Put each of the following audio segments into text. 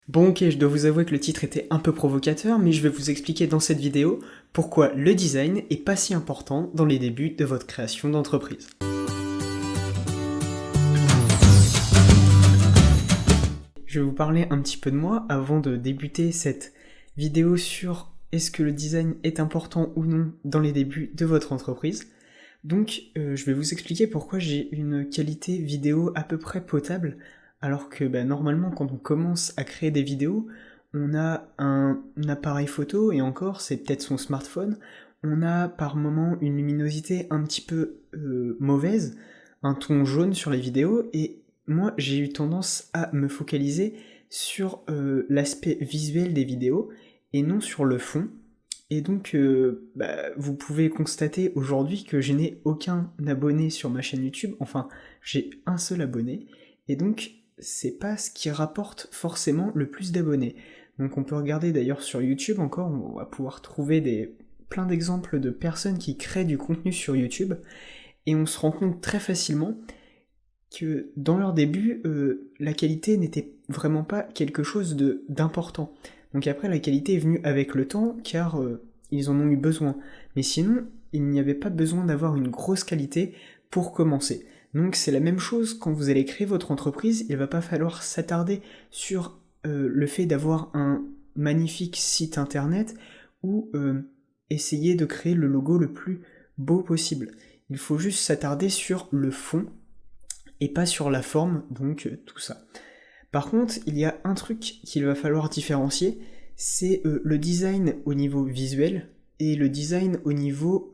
Bon ok, je dois vous avouer que le titre était un peu provocateur, mais je vais vous expliquer dans cette vidéo pourquoi le design est pas si important dans les débuts de votre création d'entreprise. Je vais vous parler un petit peu de moi avant de débuter cette vidéo sur est-ce que le design est important ou non dans les débuts de votre entreprise. Donc je vais vous expliquer pourquoi j'ai une qualité vidéo à peu près potable, alors que normalement quand on commence à créer des vidéos, on a un appareil photo, et encore c'est peut-être son smartphone, on a par moment une luminosité un petit peu mauvaise, un ton jaune sur les vidéos, et moi j'ai eu tendance à me focaliser sur l'aspect visuel des vidéos, et non sur le fond. Et donc, vous pouvez constater aujourd'hui que je n'ai aucun abonné sur ma chaîne YouTube, enfin, j'ai un seul abonné, et donc, c'est pas ce qui rapporte forcément le plus d'abonnés. Donc on peut regarder d'ailleurs sur YouTube encore, on va pouvoir trouver plein d'exemples de personnes qui créent du contenu sur YouTube, et on se rend compte très facilement que dans leur début, la qualité n'était vraiment pas quelque chose d'important. Donc après, la qualité est venue avec le temps, car ils en ont eu besoin. Mais sinon, il n'y avait pas besoin d'avoir une grosse qualité pour commencer. Donc c'est la même chose quand vous allez créer votre entreprise, il va pas falloir s'attarder sur le fait d'avoir un magnifique site internet ou essayer de créer le logo le plus beau possible. Il faut juste s'attarder sur le fond et pas sur la forme, donc tout ça. Par contre, il y a un truc qu'il va falloir différencier, c'est le design au niveau visuel et le design au niveau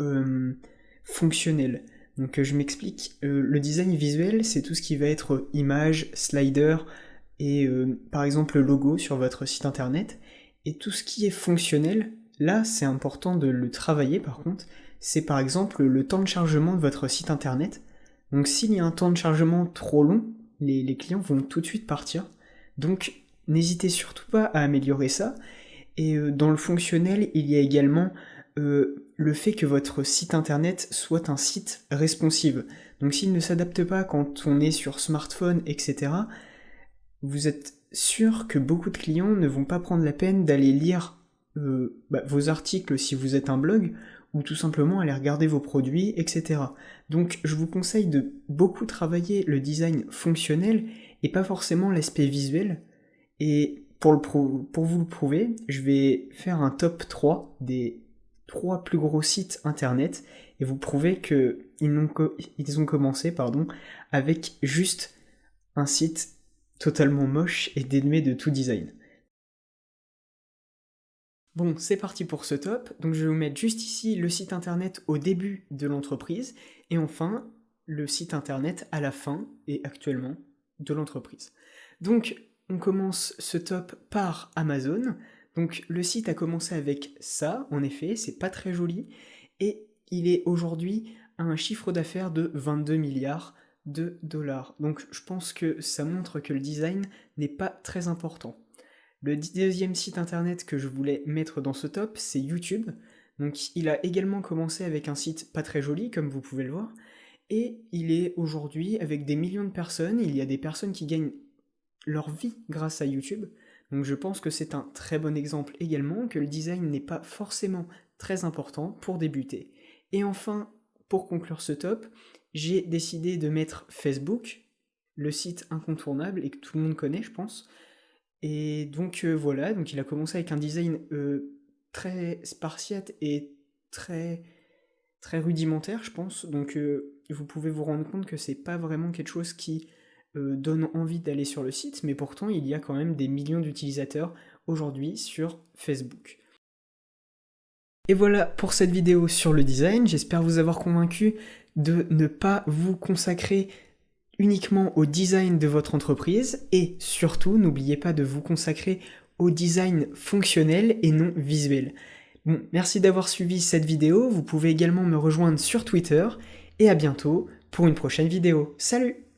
fonctionnel. Donc je m'explique, le design visuel, c'est tout ce qui va être image, slider et par exemple le logo sur votre site internet. Et tout ce qui est fonctionnel, là c'est important de le travailler par contre, c'est par exemple le temps de chargement de votre site internet. Donc s'il y a un temps de chargement trop long, les clients vont tout de suite partir. Donc n'hésitez surtout pas à améliorer ça. Et dans le fonctionnel, il y a également le fait que votre site internet soit un site responsive. Donc s'il ne s'adapte pas quand on est sur smartphone, etc., vous êtes sûr que beaucoup de clients ne vont pas prendre la peine d'aller lire vos articles si vous êtes un blog, ou tout simplement aller regarder vos produits, etc. Donc je vous conseille de beaucoup travailler le design fonctionnel et pas forcément l'aspect visuel. Et pour vous le prouver, je vais faire un top 3 des 3 plus gros sites internet et vous prouver qu'ils ont commencé avec juste un site totalement moche et dénué de tout design. Bon, c'est parti pour ce top. Donc je vais vous mettre juste ici le site internet au début de l'entreprise et enfin le site internet à la fin et actuellement de l'entreprise. Donc on commence ce top par Amazon. Donc le site a commencé avec ça, en effet, c'est pas très joli et il est aujourd'hui à un chiffre d'affaires de 22 milliards de dollars. Donc je pense que ça montre que le design n'est pas très important. Le deuxième site internet que je voulais mettre dans ce top, c'est YouTube. Donc il a également commencé avec un site pas très joli, comme vous pouvez le voir, et il est aujourd'hui avec des millions de personnes, il y a des personnes qui gagnent leur vie grâce à YouTube, donc je pense que c'est un très bon exemple également, que le design n'est pas forcément très important pour débuter. Et enfin, pour conclure ce top, j'ai décidé de mettre Facebook, le site incontournable et que tout le monde connaît je pense. Et donc voilà, donc il a commencé avec un design très spartiate et très, très rudimentaire, je pense. Donc vous pouvez vous rendre compte que c'est pas vraiment quelque chose qui donne envie d'aller sur le site, mais pourtant il y a quand même des millions d'utilisateurs aujourd'hui sur Facebook. Et voilà pour cette vidéo sur le design, j'espère vous avoir convaincu de ne pas vous consacrer uniquement au design de votre entreprise et surtout n'oubliez pas de vous consacrer au design fonctionnel et non visuel. Bon, merci d'avoir suivi cette vidéo, vous pouvez également me rejoindre sur Twitter et à bientôt pour une prochaine vidéo. Salut!